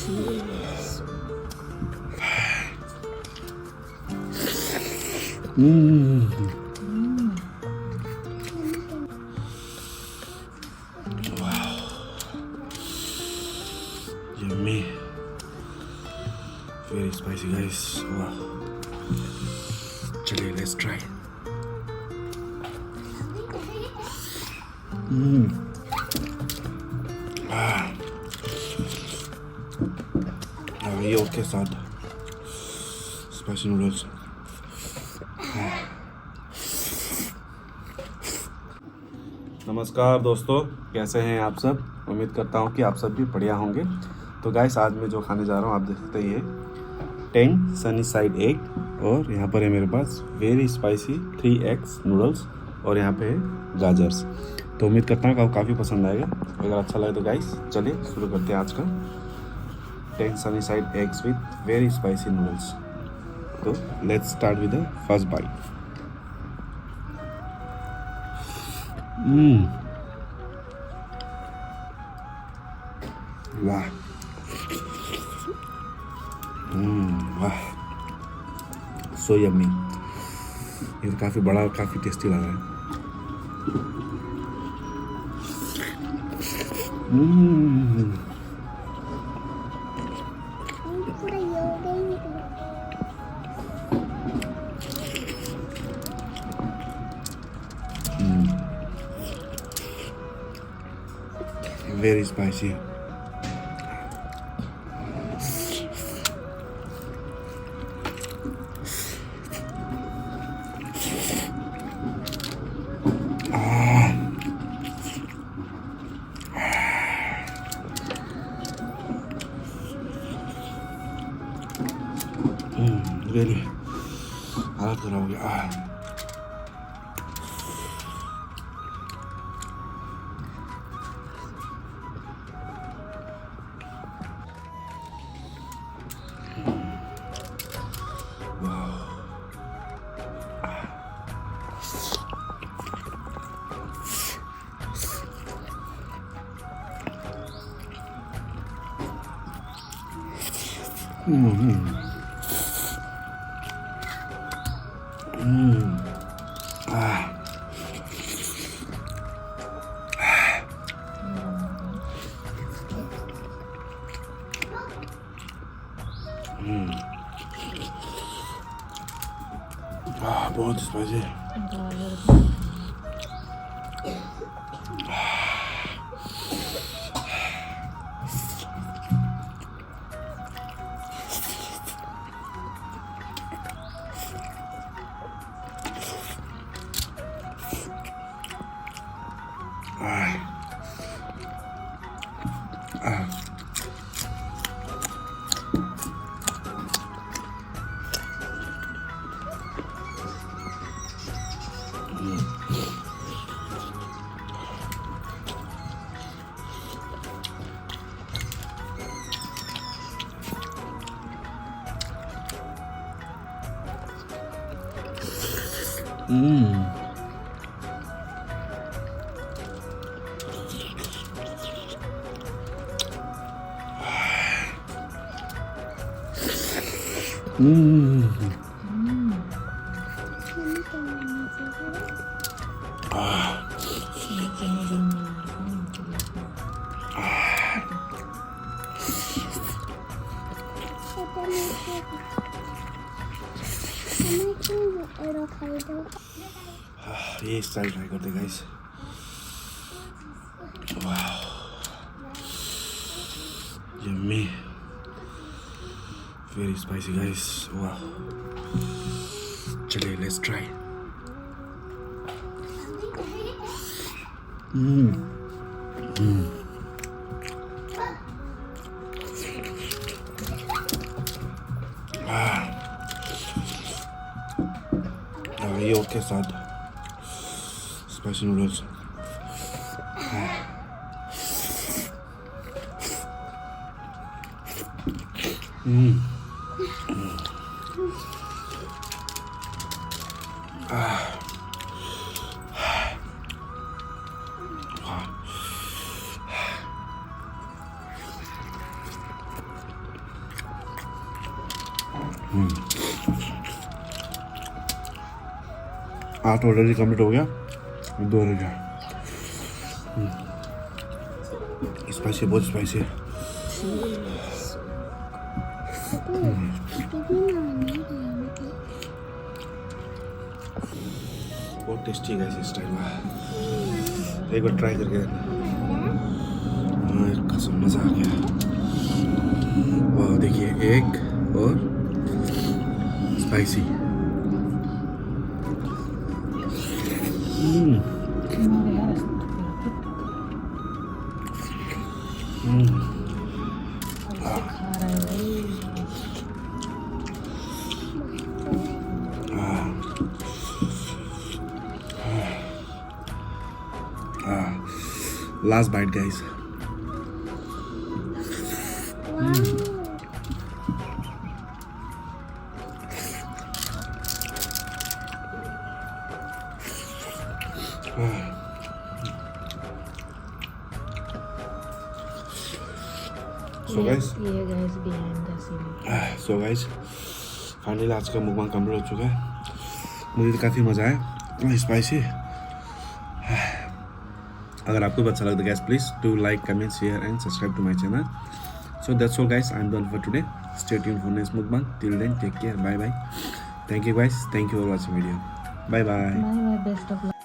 Yes. Wow. Yummy. Very spicy, guys. Wow. चलिए, let's try. ये उसके साथ स्पाइसी नूडल्स. नमस्कार दोस्तों, कैसे हैं आप सब? उम्मीद करता हूं कि आप सब भी बढ़िया होंगे. तो गाइस, आज मैं जो खाने जा रहा हूं आप देख सकते हैं, 10 सनीसाइड एग, और यहाँ पर है मेरे पास वेरी स्पाइसी 3 एग्स नूडल्स, और यहाँ पे है गाजर्स. तो उम्मीद करता हूँ कि आपको काफ़ी पसंद आएगा. अगर अच्छा लगे तो गाइस चलिए शुरू करते हैं आज का 10 sunny side eggs with very spicy noodles. तो let's start with the first bite. वाह. वाह, सो यम्मी. ये तो काफ़ी बड़ा और काफ़ी टेस्टी लग रहा है. Very spicy. Really हालत खराब हो गया. बहुत स्पाइसी. ये स्टाइल ट्राई करते गाइस. वाह, यम्मी. Very spicy guys. वाह. चलिए, लेट्स ट्राई. ये उसके साथ स्पाइसी नूडल्स. 8 ऑलरेडी कंप्लीट हो गया, 2 रह गया। स्पाइसी, बहुत स्पाइसी है। बहुत टेस्टी है इस टाइम में, एक बार ट्राई करके देखना। हाँ कसम मज़ा आ गया। वाह देखिए, एग और spicy. Last bite, guys. So guys, finally आज का मुकबांग कंप्लीट हो चुका है। मुझे तो काफ़ी मज़ा आया, स्पाइसी। अगर आपको भी अच्छा लगता है guys, please do like, comment, share and subscribe to my channel. So that's all guys, I am done for today. Stay tuned for next mukbang. Till then take care, bye bye. Thank you guys, thank you for watching video. Bye bye. Bye bye, best of luck.